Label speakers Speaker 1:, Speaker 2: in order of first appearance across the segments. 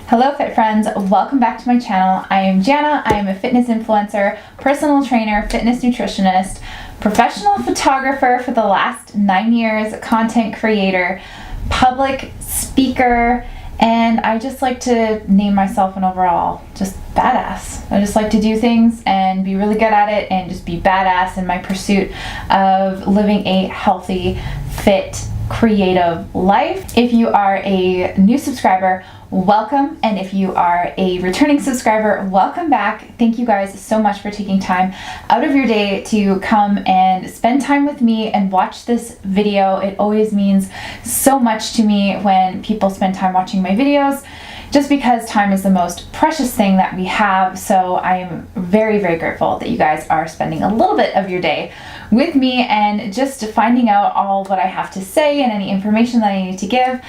Speaker 1: Hello Fit Friends, welcome back to my channel. I am Jana, I am a fitness influencer, personal trainer, fitness nutritionist, professional photographer for the last 9 years, content creator, public speaker, and I just like to name myself an overall just badass. I just like to do things and be really good at it and just be badass in my pursuit of living a healthy, fit, creative life. If you are a new subscriber, welcome, and if you are a returning subscriber, welcome back. Thank you guys so much for taking time out of your day to come and spend time with me and watch this video. It always means so much to me when people spend time watching my videos, just because time is the most precious thing that we have. So I am very, very grateful that you guys are spending a little bit of your day with me and just finding out all what I have to say and any information that I need to give.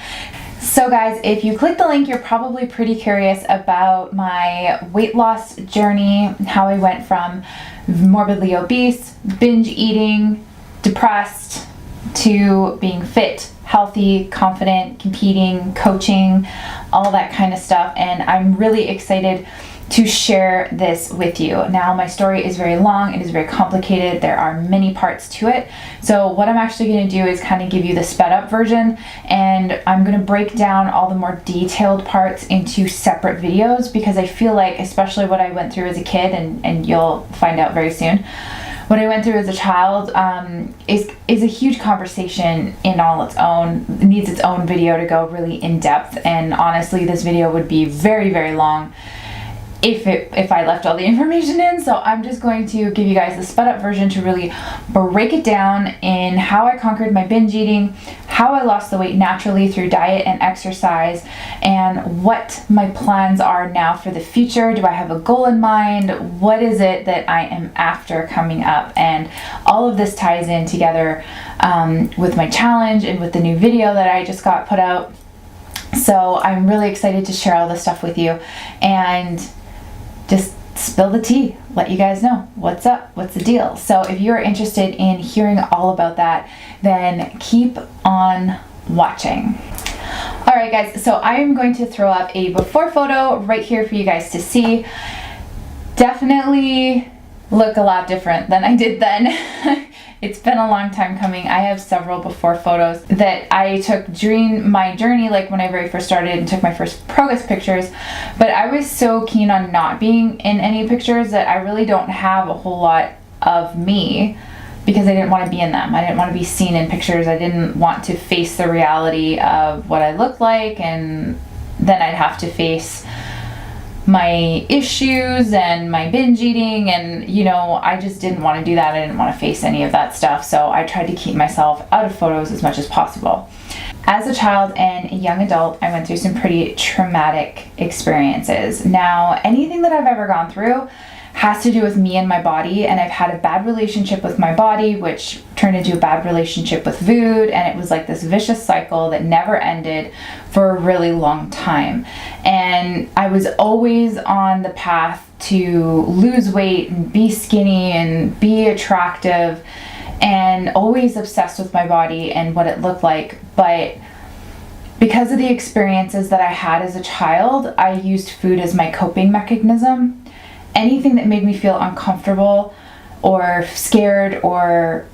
Speaker 1: So guys, if you click the link, you're probably pretty curious about my weight loss journey, how I went from morbidly obese, binge eating, depressed, to being fit, healthy, confident, competing, coaching, all that kind of stuff. And I'm really excited to share this with you. Now, my story is very long, it is very complicated, there are many parts to it. So what I'm actually gonna do is kind of give you the sped up version, and I'm gonna break down all the more detailed parts into separate videos, because I feel like, especially what I went through as a kid, and you'll find out very soon, what I went through as a child is a huge conversation in all its own. It needs its own video to go really in depth, and honestly, this video would be very, very long if I left all the information in. So I'm just going to give you guys the sped up version to really break it down in how I conquered my binge eating, how I lost the weight naturally through diet and exercise, and what my plans are now for the future. Do I have a goal in mind? What is it that I am after coming up? And all of this ties in together with my challenge and with the new video that I just got put out. So I'm really excited to share all this stuff with you and just spill the tea, let you guys know what's up, what's the deal. So if you're interested in hearing all about that, then keep on watching. All right guys, so I'm going to throw up a before photo right here for you guys to see. Definitely look a lot different than I did then. It's been a long time coming. I have several before photos that I took during my journey, like when I very first started and took my first progress pictures. But I was so keen on not being in any pictures that I really don't have a whole lot of me, because I didn't want to be in them. I didn't want to be seen in pictures. I didn't want to face the reality of what I looked like, and then I'd have to face my issues and my binge eating, and I just didn't want to do that. I didn't want to face any of that stuff, so I tried to keep myself out of photos as much as possible. As a child and a young adult, I went through some pretty traumatic experiences. Now, anything that I've ever gone through has to do with me and my body, and I've had a bad relationship with my body, which turned into a bad relationship with food, and it was like this vicious cycle that never ended for a really long time. And I was always on the path to lose weight and be skinny and be attractive, and always obsessed with my body and what it looked like. But because of the experiences that I had as a child, I used food as my coping mechanism. Anything that made me feel uncomfortable or scared or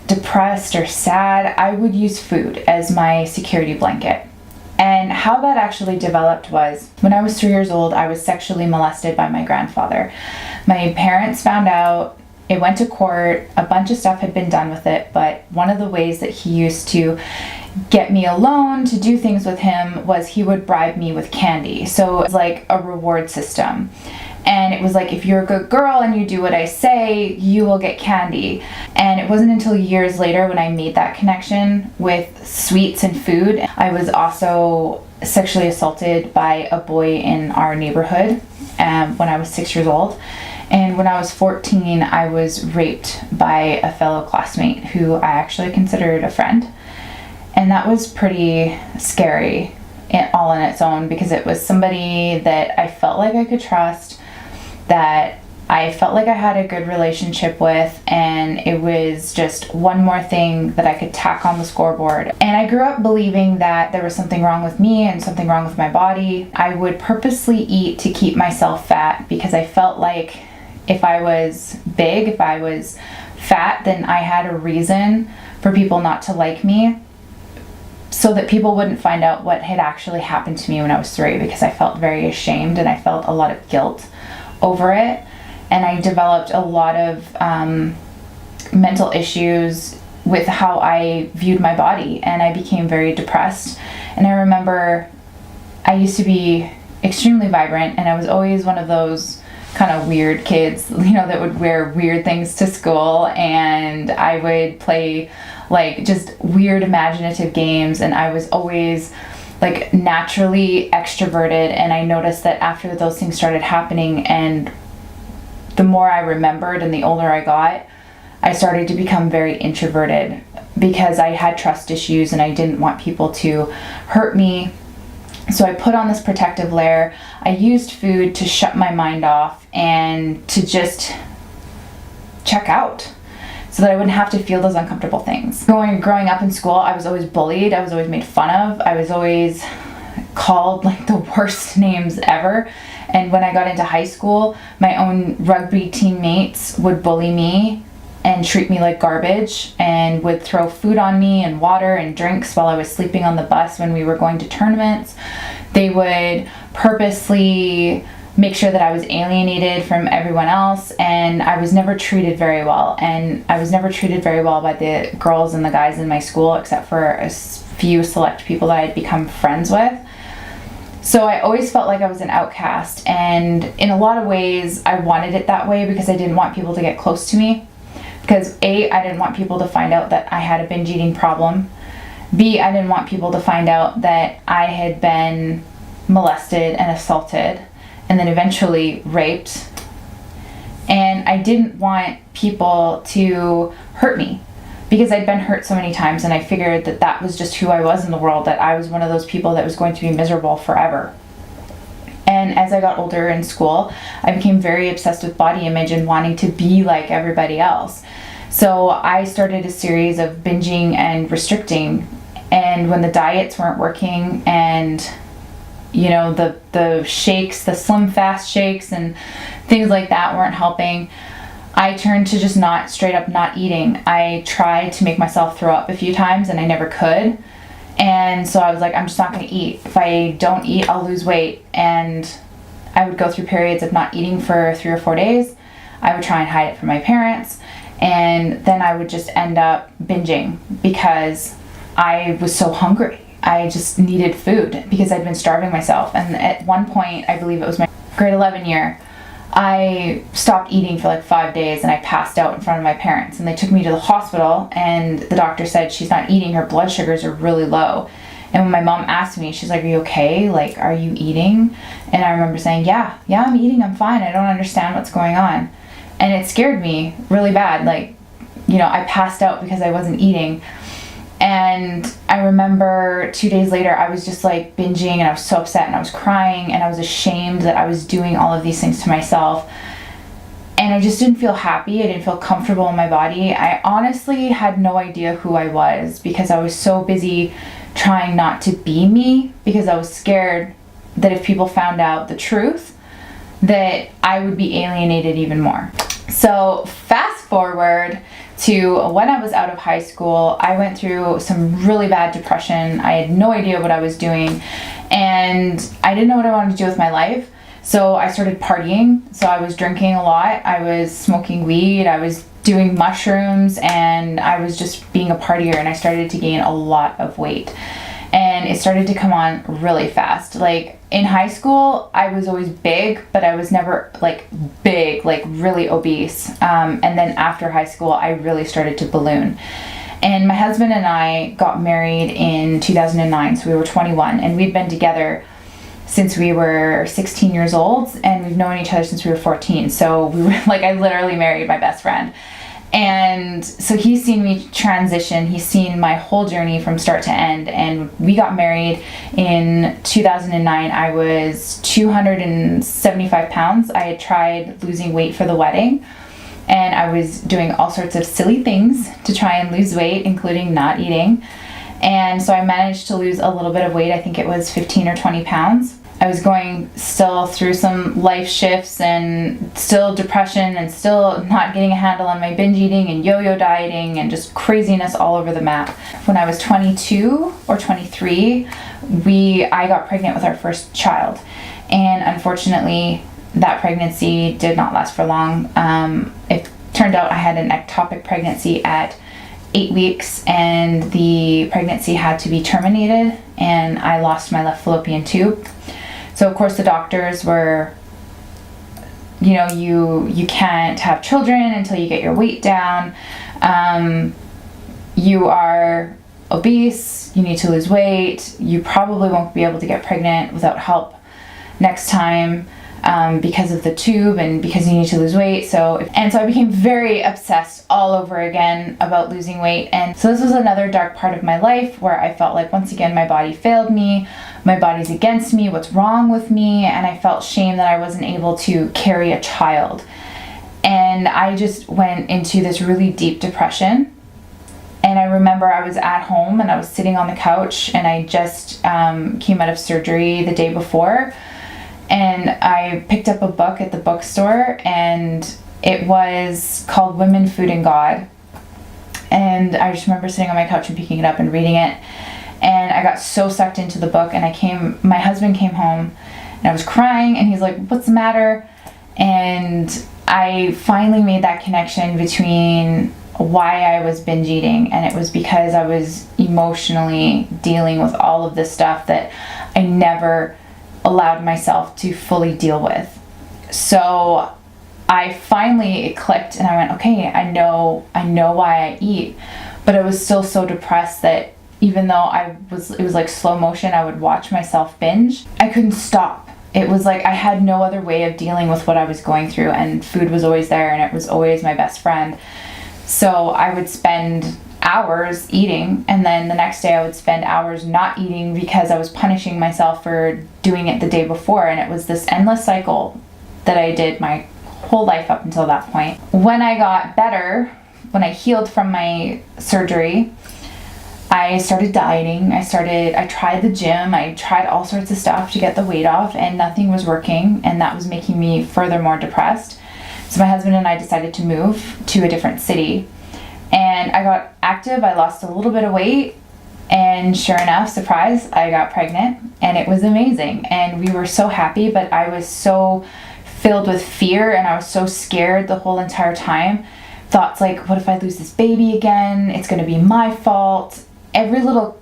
Speaker 1: depressed or sad, I would use food as my security blanket. And how that actually developed was, when I was 3 years old, I was sexually molested by my grandfather. My parents found out It went to court, a bunch of stuff had been done with it, but one of the ways that he used to get me alone to do things with him was he would bribe me with candy. So it was like a reward system. And it was like, if you're a good girl and you do what I say, you will get candy. And it wasn't until years later when I made that connection with sweets and food. I was also sexually assaulted by a boy in our neighborhood when I was 6 years old. And when I was 14, I was raped by a fellow classmate who I actually considered a friend. And that was pretty scary all on its own, because it was somebody that I felt like I could trust, that I felt like I had a good relationship with, and it was just one more thing that I could tack on the scoreboard. And I grew up believing that there was something wrong with me and something wrong with my body. I would purposely eat to keep myself fat because I felt like if I was big, if I was fat, then I had a reason for people not to like me, so that people wouldn't find out what had actually happened to me when I was 3, because I felt very ashamed and I felt a lot of guilt over it. And I developed a lot of mental issues with how I viewed my body, and I became very depressed. And I remember I used to be extremely vibrant, and I was always one of those kind of weird kids, that would wear weird things to school, and I would play like just weird imaginative games, and I was always like naturally extroverted. And I noticed that after those things started happening, and the more I remembered and the older I got, I started to become very introverted because I had trust issues and I didn't want people to hurt me. So I put on this protective layer. I used food to shut my mind off and to just check out, so that I wouldn't have to feel those uncomfortable things. Growing up in school, I was always bullied. I was always made fun of. I was always called like the worst names ever. And when I got into high school, my own rugby teammates would bully me and treat me like garbage, and would throw food on me and water and drinks while I was sleeping on the bus when we were going to tournaments. They would purposely make sure that I was alienated from everyone else, and I was never treated very well. And I was never treated very well by the girls and the guys in my school, except for a few select people that I'd become friends with. So I always felt like I was an outcast, and in a lot of ways I wanted it that way because I didn't want people to get close to me. Because A, I didn't want people to find out that I had a binge eating problem. B, I didn't want people to find out that I had been molested and assaulted and then eventually raped. And I didn't want people to hurt me because I'd been hurt so many times, and I figured that that was just who I was in the world, that I was one of those people that was going to be miserable forever. And as I got older in school, I became very obsessed with body image and wanting to be like everybody else. So I started a series of binging and restricting. And when the diets weren't working, and the shakes, the Slim Fast shakes and things like that weren't helping, I turned to just straight up not eating. I tried to make myself throw up a few times and I never could. And so I was like, I'm just not going to eat. If I don't eat, I'll lose weight. And I would go through periods of not eating for 3 or 4 days. I would try and hide it from my parents. And then I would just end up binging because I was so hungry. I just needed food because I'd been starving myself. And at one point, I believe it was my grade 11 year, I stopped eating for like 5 days and I passed out in front of my parents, and they took me to the hospital, and the doctor said she's not eating, her blood sugars are really low. And when my mom asked me, she's like, are you okay? Like, are you eating? And I remember saying, yeah, I'm eating, I'm fine. I don't understand what's going on. And it scared me really bad. Like, I passed out because I wasn't eating. And I remember 2 days later, I was just like binging, and I was so upset, and I was crying, and I was ashamed that I was doing all of these things to myself. And I just didn't feel happy. I didn't feel comfortable in my body. I honestly had no idea who I was because I was so busy trying not to be me, because I was scared that if people found out the truth, that I would be alienated even more. So fast forward to when I was out of high school, I went through some really bad depression. I had no idea what I was doing, and I didn't know what I wanted to do with my life. So I started partying. So I was drinking a lot. I was smoking weed. I was doing mushrooms, and I was just being a partier, and I started to gain a lot of weight. And it started to come on really fast. Like in high school, I was always big, but I was never like big, like really obese. And then after high school, I really started to balloon. And my husband and I got married in 2009, so we were 21, and we'd been together since we were 16 years old, and we've known each other since we were 14. So we were like, I literally married my best friend. And so he's seen me transition. He's seen my whole journey from start to end. And we got married in 2009. I was 275 pounds. I had tried losing weight for the wedding, and I was doing all sorts of silly things to try and lose weight, including not eating. And so I managed to lose a little bit of weight. I think it was 15 or 20 pounds. I was going still through some life shifts and still depression and still not getting a handle on my binge eating and yo-yo dieting and just craziness all over the map. When I was 22 or 23, I got pregnant with our first child. And unfortunately, that pregnancy did not last for long. It turned out I had an ectopic pregnancy at 8 weeks, and the pregnancy had to be terminated, and I lost my left fallopian tube. So of course the doctors were, you can't have children until you get your weight down. You are obese, you need to lose weight, you probably won't be able to get pregnant without help next time. Because of the tube and because you need to lose weight. So I became very obsessed all over again about losing weight. And so this was another dark part of my life where I felt like once again my body failed me, my body's against me, what's wrong with me? And I felt shame that I wasn't able to carry a child. And I just went into this really deep depression. And I remember I was at home and I was sitting on the couch, and I just came out of surgery the day before. And I picked up a book at the bookstore, and it was called Women, Food, and God. And I just remember sitting on my couch and picking it up and reading it. And I got so sucked into the book, and my husband came home, and I was crying, and he's like, "What's the matter?" And I finally made that connection between why I was binge eating, and it was because I was emotionally dealing with all of this stuff that I never allowed myself to fully deal with. So it clicked, and I went, okay, I know why I eat. But I was still so depressed that even though it was like slow motion, I would watch myself binge, I couldn't stop. It was like I had no other way of dealing with what I was going through, and food was always there, and it was always my best friend. So I would spend hours eating, and then the next day I would spend hours not eating because I was punishing myself for doing it the day before. And it was this endless cycle that I did my whole life up until that point. When I got better, when I healed from my surgery, I started dieting. I tried the gym. I tried all sorts of stuff to get the weight off, and nothing was working, and that was making me furthermore depressed. So my husband and I decided to move to a different city. And I got active, I lost a little bit of weight, and sure enough, surprise, I got pregnant, and it was amazing. And we were so happy, but I was so filled with fear, and I was so scared the whole entire time. Thoughts like, what if I lose this baby again? It's gonna be my fault. Every little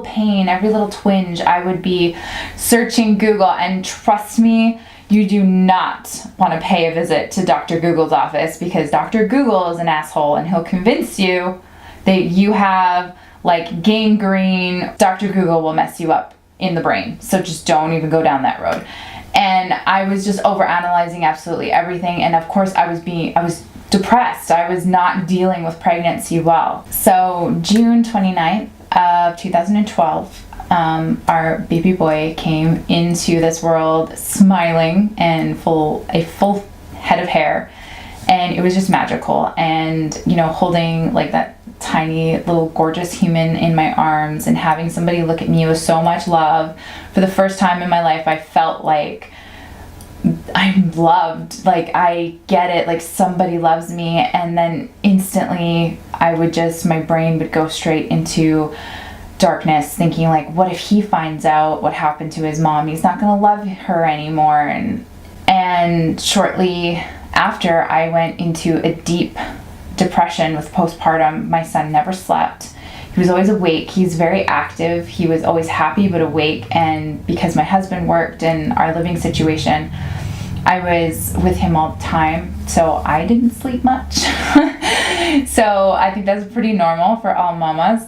Speaker 1: pain, every little twinge, I would be searching Google, and trust me, you do not want to pay a visit to Dr. Google's office, because Dr. Google is an asshole, and he'll convince you that you have like gangrene. Dr. Google will mess you up in the brain. So just don't even go down that road. And I was just overanalyzing absolutely everything. And of course I was depressed. I was not dealing with pregnancy well. So June 29th of 2012, our baby boy came into this world smiling and a full head of hair, and it was just magical. And holding like that tiny little gorgeous human in my arms and having somebody look at me with so much love, for the first time in my life I felt like I'm loved, like I get it, like somebody loves me. And then instantly my brain would go straight into darkness, thinking like, what if he finds out what happened to his mom? He's not going to love her anymore. And shortly after, I went into a deep depression with postpartum. My son never slept. He was always awake. He's very active. He was always happy but awake. And because my husband worked in our living situation, I was with him all the time, so I didn't sleep much. So I think that's pretty normal for all mamas.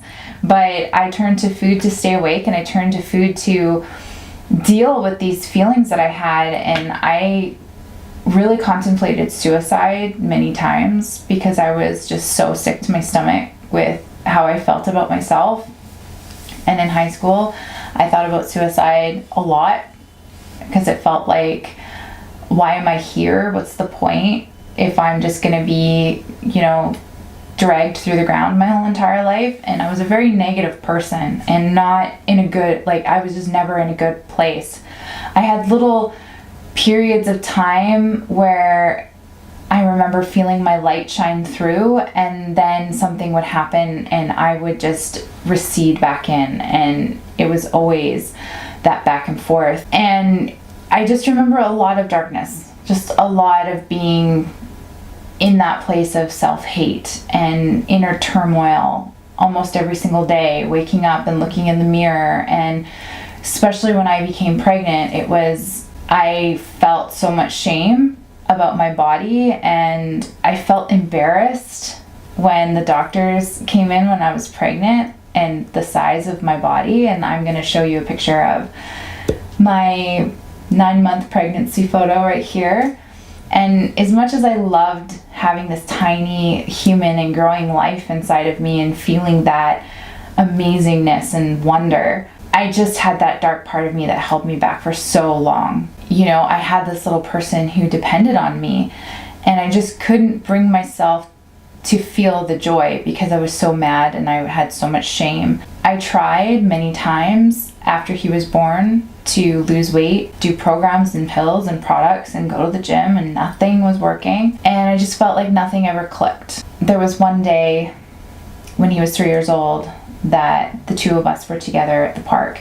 Speaker 1: But I turned to food to stay awake, and I turned to food to deal with these feelings that I had. And I really contemplated suicide many times because I was just so sick to my stomach with how I felt about myself. And in high school, I thought about suicide a lot because it felt like, why am I here? What's the point if I'm just going to be, dragged through the ground my whole entire life? And I was a very negative person and not in a good, I was just never in a good place. I had little periods of time where I remember feeling my light shine through, and then something would happen and I would just recede back in, and it was always that back and forth. And I just remember a lot of darkness, just a lot of being in that place of self-hate and inner turmoil almost every single day, waking up and looking in the mirror. And especially when I became pregnant, I felt so much shame about my body, and I felt embarrassed when the doctors came in when I was pregnant and the size of my body. And I'm going to show you a picture of my 9-month pregnancy photo right here. And as much as I loved having this tiny human and growing life inside of me and feeling that amazingness and wonder, I just had that dark part of me that held me back for so long. I had this little person who depended on me, and I just couldn't bring myself to feel the joy because I was so mad and I had so much shame. I tried many times after he was born to lose weight, do programs and pills and products and go to the gym, and nothing was working. And I just felt like nothing ever clicked. There was one day when he was 3 years old that the two of us were together at the park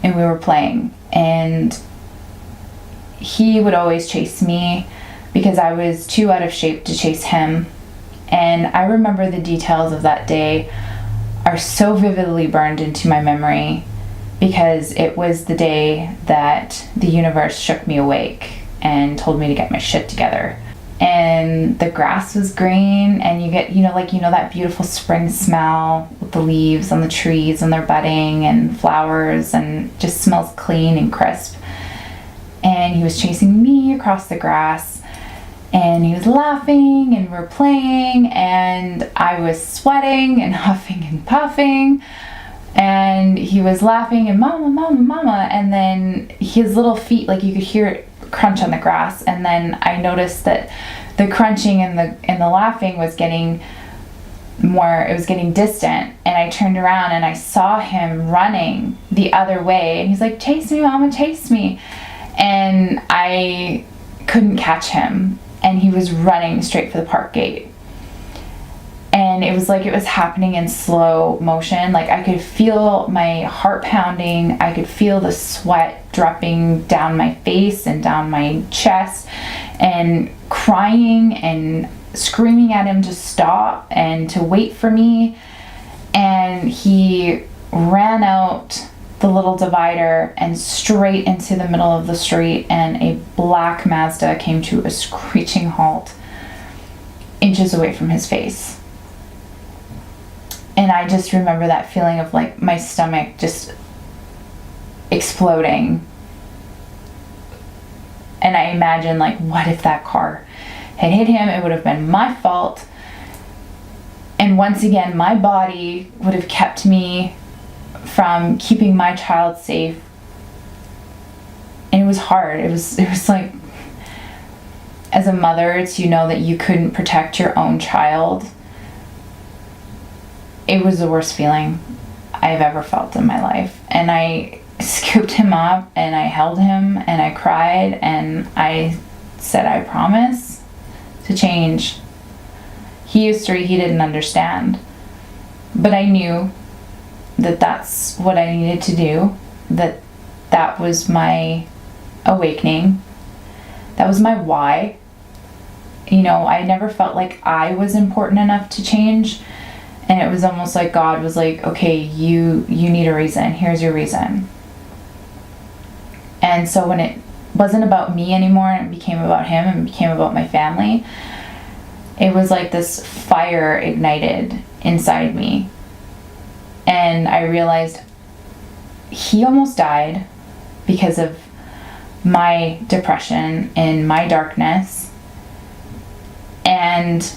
Speaker 1: and we were playing, and he would always chase me because I was too out of shape to chase him. And I remember the details of that day are so vividly burned into my memory because it was the day that the universe shook me awake and told me to get my shit together. And the grass was green, and you get, that beautiful spring smell with the leaves on the trees and they're budding and flowers, and just smells clean and crisp. And he was chasing me across the grass, and he was laughing, and we're playing, and I was sweating and huffing and puffing, and he was laughing and mama, mama, mama, and then his little feet, you could hear it crunch on the grass. And then I noticed that the crunching and the laughing was getting distant, and I turned around and I saw him running the other way, and he's like, chase me, mama, chase me. And I couldn't catch him, and he was running straight for the park gate. And it was like it was happening in slow motion. I could feel my heart pounding. I could feel the sweat dropping down my face and down my chest, and crying and screaming at him to stop and to wait for me. And he ran out the little divider and straight into the middle of the street, and a black Mazda came to a screeching halt inches away from his face. And I just remember that feeling of my stomach just exploding. And I imagine what if that car had hit him? It would have been my fault. And once again, my body would have kept me from keeping my child safe. And it was hard. It was as a mother, to know that you couldn't protect your own child. It was the worst feeling I've ever felt in my life. And I scooped him up and I held him and I cried and I said, I promise to change. He is 3, he didn't understand. But I knew that that's what I needed to do, that was my awakening, that was my why. I never felt like I was important enough to change, and it was almost like God was like, okay, you need a reason, here's your reason. And so when it wasn't about me anymore and it became about him and became about my family, it was like this fire ignited inside me. And I realized he almost died because of my depression and my darkness. And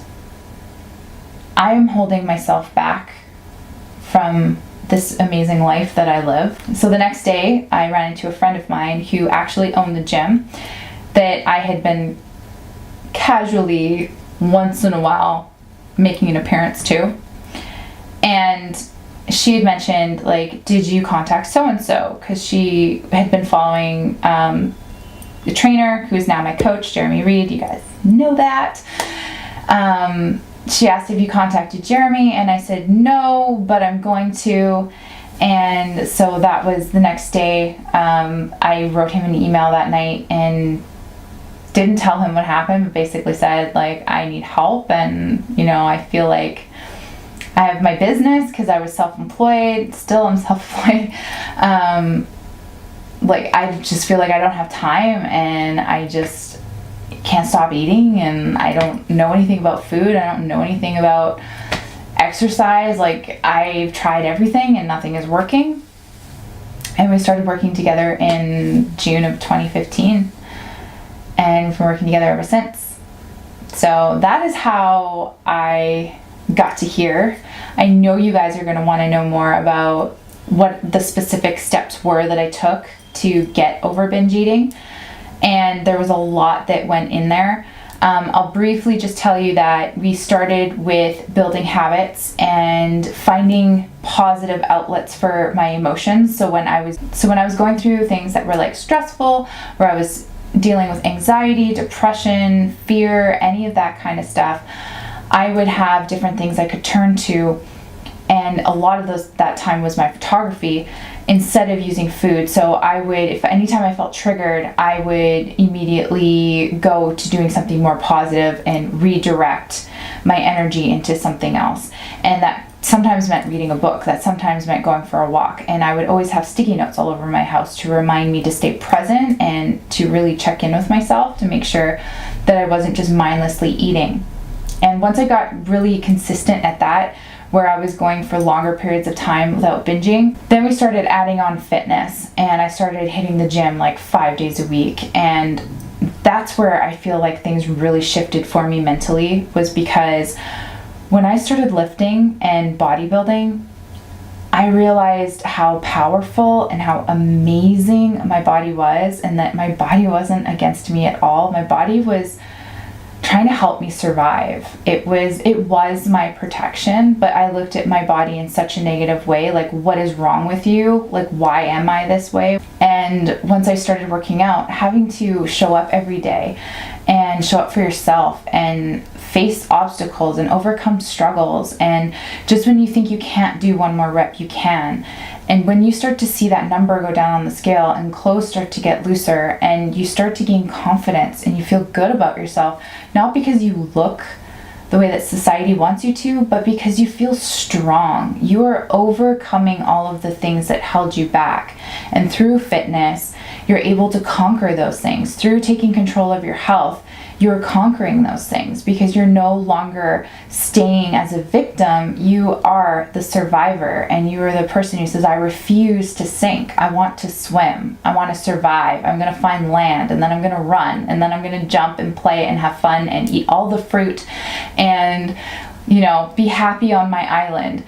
Speaker 1: I'm holding myself back from this amazing life that I live. So the next day, I ran into a friend of mine who actually owned the gym that I had been casually once in a while making an appearance to. And she had mentioned, like, did you contact so-and-so? Because she had been following the trainer who is now my coach, Jeremy Reed. You guys know that. She asked if you contacted Jeremy, and I said no, but I'm going to. And so that was the next day. I wrote him an email that night and didn't tell him what happened, but basically said, like, I need help, and I feel like I have my business because I was self-employed, still am self-employed. Like, I just feel like I don't have time, and I just can't stop eating, and I don't know anything about food. I don't know anything about exercise. Like, I've tried everything and nothing is working. And we started working together in June of 2015, and we've been working together ever since. So that is how I got to here. I know you guys are going to want to know more about what the specific steps were that I took to get over binge eating. And there was a lot that went in there. I'll briefly just tell you that we started with building habits and finding positive outlets for my emotions. So when I was going through things that were like stressful, where I was dealing with anxiety, depression, fear, any of that kind of stuff, I would have different things I could turn to. And a lot of that time was my photography instead of using food. So I would, if anytime I felt triggered, I would immediately go to doing something more positive and redirect my energy into something else. And that sometimes meant reading a book, that sometimes meant going for a walk. And I would always have sticky notes all over my house to remind me to stay present and to really check in with myself to make sure that I wasn't just mindlessly eating. And once I got really consistent at that, where I was going for longer periods of time without binging, then we started adding on fitness, and I started hitting the gym like 5 days a week. And that's where I feel like things really shifted for me mentally, was because when I started lifting and bodybuilding, I realized how powerful and how amazing my body was, and that my body wasn't against me at all. My body was trying to help me survive. It was my protection, but I looked at my body in such a negative way, like, what is wrong with you? Like, why am I this way? And once I started working out, having to show up every day and show up for yourself and face obstacles and overcome struggles, and just when you think you can't do one more rep, you can. And when you start to see that number go down on the scale and clothes start to get looser and you start to gain confidence and you feel good about yourself, not because you look the way that society wants you to, but because you feel strong. You are overcoming all of the things that held you back. And through fitness, you're able to conquer those things. Through taking control of your health, you're conquering those things because you're no longer staying as a victim. You are the survivor, and you are the person who says, I refuse to sink. I want to swim. I want to survive. I'm going to find land, and then I'm going to run, and then I'm going to jump and play and have fun and eat all the fruit and, be happy on my island,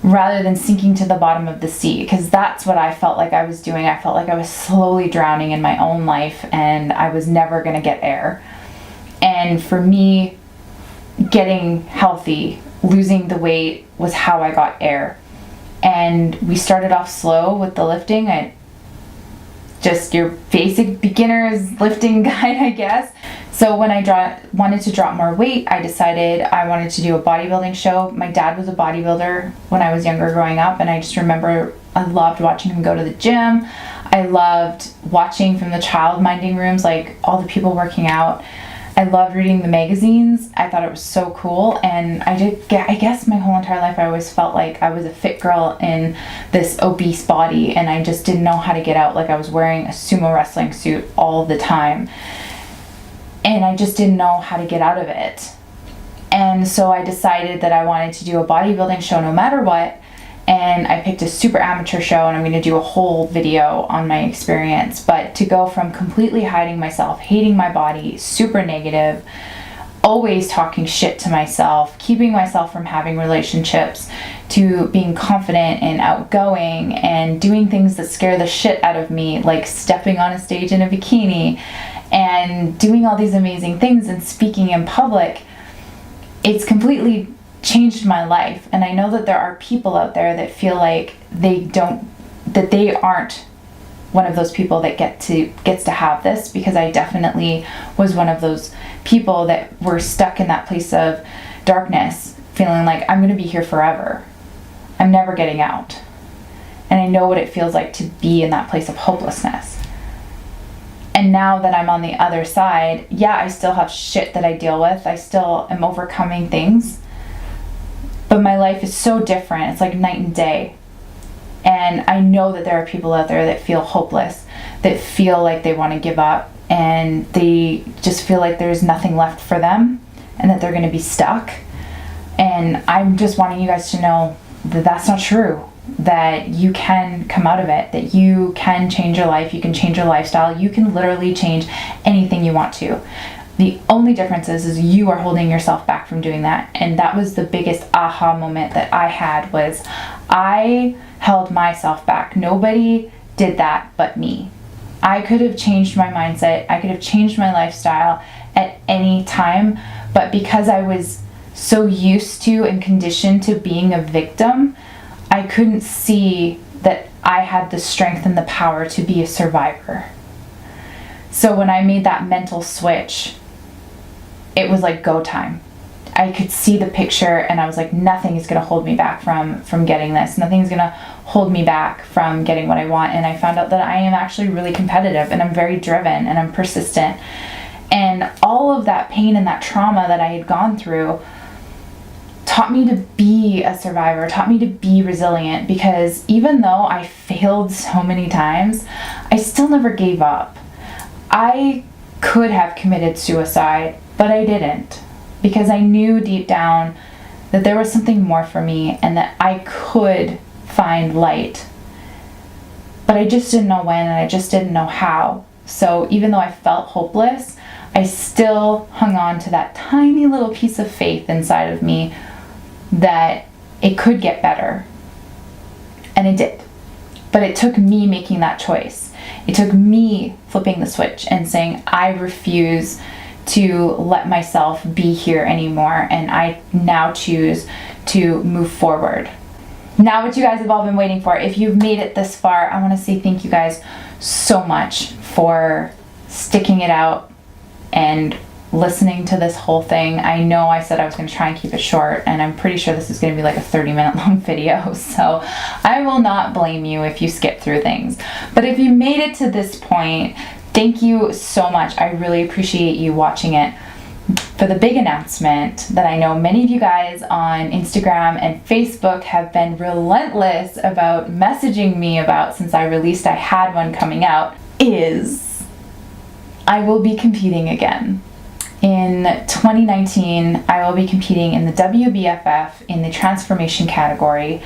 Speaker 1: rather than sinking to the bottom of the sea, because that's what I felt like I was doing. I felt like I was slowly drowning in my own life, and I was never going to get air. And for me, getting healthy, losing the weight was how I got air. And we started off slow with the lifting. I just your basic beginner's lifting guide, I guess. So when I wanted to drop more weight, I decided I wanted to do a bodybuilding show. My dad was a bodybuilder when I was younger growing up, and I just remember I loved watching him go to the gym. I loved watching from the child minding rooms, like all the people working out. I loved reading the magazines. I thought it was so cool, and I guess my whole entire life I always felt like I was a fit girl in this obese body, and I just didn't know how to get out. Like I was wearing a sumo wrestling suit all the time, and I just didn't know how to get out of it. And so I decided that I wanted to do a bodybuilding show no matter what, and I picked a super amateur show, and I'm going to do a whole video on my experience. But to go from completely hiding myself, hating my body, super negative, always talking shit to myself, keeping myself from having relationships, to being confident and outgoing and doing things that scare the shit out of me, like stepping on a stage in a bikini and doing all these amazing things and speaking in public, it's completely changed my life. And I know that there are people out there that feel like they aren't one of those people that gets to have this, because I definitely was one of those people that were stuck in that place of darkness, feeling like I'm going to be here forever. I'm never getting out. And I know what it feels like to be in that place of hopelessness. And now that I'm on the other side, yeah, I still have shit that I deal with. I still am overcoming things. But my life is so different. It's like night and day. And I know that there are people out there that feel hopeless, that feel like they want to give up, and they just feel like there's nothing left for them and that they're going to be stuck. And I'm just wanting you guys to know that that's not true. That you can come out of it, that you can change your life, you can change your lifestyle, you can literally change anything you want to. The only difference is you are holding yourself back from doing that. And that was the biggest aha moment that I had, was I held myself back. Nobody did that but me. I could have changed my mindset, I could have changed my lifestyle at any time, but because I was so used to and conditioned to being a victim, I couldn't see that I had the strength and the power to be a survivor. So when I made that mental switch, it was like go time. I could see the picture, and I was like, nothing is going to hold me back from getting this. Nothing's going to hold me back from getting what I want. And I found out that I am actually really competitive, and I'm very driven, and I'm persistent. And all of that pain and that trauma that I had gone through taught me to be a survivor, taught me to be resilient, because even though I failed so many times, I still never gave up. I could have committed suicide, but I didn't, because I knew deep down that there was something more for me and that I could find light. But I just didn't know when, and I just didn't know how. So even though I felt hopeless, I still hung on to that tiny little piece of faith inside of me that it could get better. And it did. But it took me making that choice. It took me flipping the switch and saying, I refuse to let myself be here anymore, and I now choose to move forward. Now, what you guys have all been waiting for, if you've made it this far, I want to say thank you guys so much for sticking it out and listening to this whole thing. I know I said I was going to try and keep it short, and I'm pretty sure this is going to be like a 30-minute long video, so I will not blame you if you skip through things. But if you made it to this point, thank you so much. I really appreciate you watching it. For the big announcement that I know many of you guys on Instagram and Facebook have been relentless about messaging me about since I released I had one coming out, is I will be competing again. In 2019, I will be competing in the WBFF in the transformation category.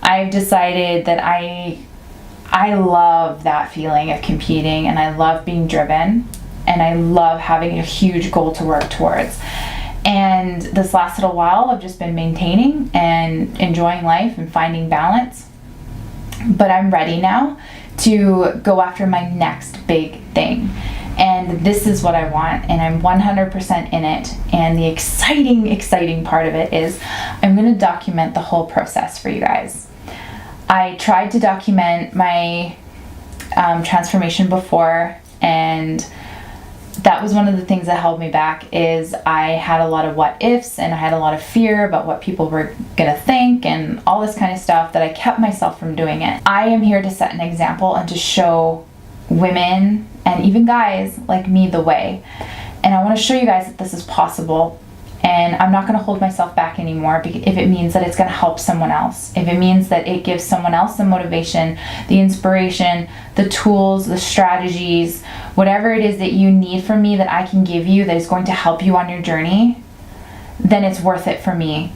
Speaker 1: I've decided that I love that feeling of competing, and I love being driven, and I love having a huge goal to work towards. And this last little while, I've just been maintaining and enjoying life and finding balance. But I'm ready now to go after my next big thing. And this is what I want, and I'm 100% in it. And the exciting part of it is I'm going to document the whole process for you guys. I tried to document my transformation before, and that was one of the things that held me back. Is I had a lot of what ifs, and I had a lot of fear about what people were gonna think and all this kind of stuff that I kept myself from doing it. I am here to set an example and to show women and even guys like me the way. And I want to show you guys that this is possible. And I'm not going to hold myself back anymore if it means that it's going to help someone else. If it means that it gives someone else the motivation, the inspiration, the tools, the strategies, whatever it is that you need from me that I can give you that is going to help you on your journey, then it's worth it for me.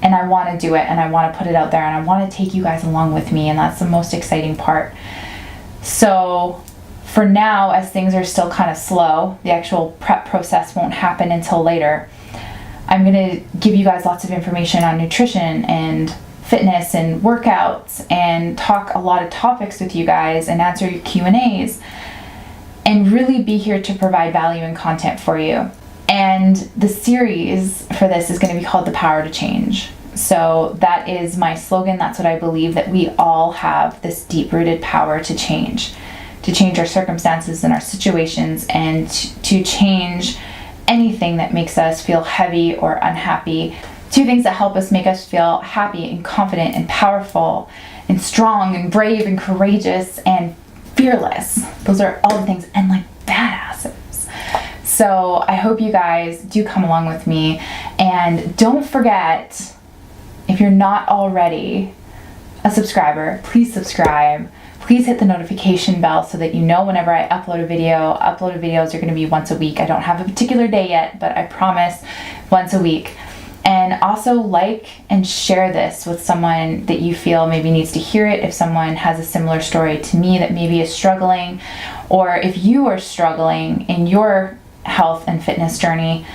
Speaker 1: And I want to do it, and I want to put it out there, and I want to take you guys along with me, and that's the most exciting part. So for now, as things are still kind of slow, the actual prep process won't happen until later. I'm going to give you guys lots of information on nutrition and fitness and workouts, and talk a lot of topics with you guys and answer your Q&As, and really be here to provide value and content for you. And the series for this is going to be called The Power to Change. So that is my slogan. That's what I believe, that we all have this deep-rooted power to change our circumstances and our situations, and to change anything that makes us feel heavy or unhappy, to things that help us make us feel happy and confident and powerful and strong and brave and courageous and fearless. Those are all the things, and like badasses. So I hope you guys do come along with me, and don't forget, if you're not already a subscriber, please subscribe. Please hit the notification bell so that you know whenever I upload a video. Uploaded videos are going to be once a week. I don't have a particular day yet, but I promise once a week. And also like and share this with someone that you feel maybe needs to hear it. If someone has a similar story to me that maybe is struggling, or if you are struggling in your health and fitness journey,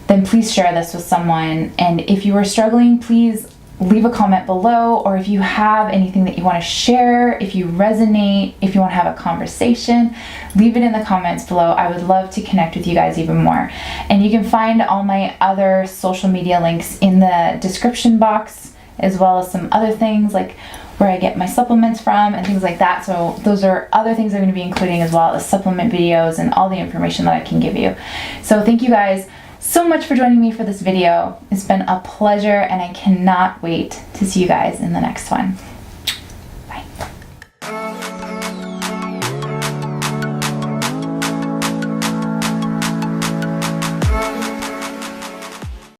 Speaker 1: then please share this with someone. And if you are struggling, please leave a comment below, or if you have anything that you want to share, if you resonate, if you want to have a conversation, leave it in the comments below. I would love to connect with you guys even more. And you can find all my other social media links in the description box, as well as some other things like where I get my supplements from and things like that. So those are other things I'm going to be including, as well as supplement videos and all the information that I can give you. So thank you guys so much for joining me for this video. It's been a pleasure, and I cannot wait to see you guys in the next one.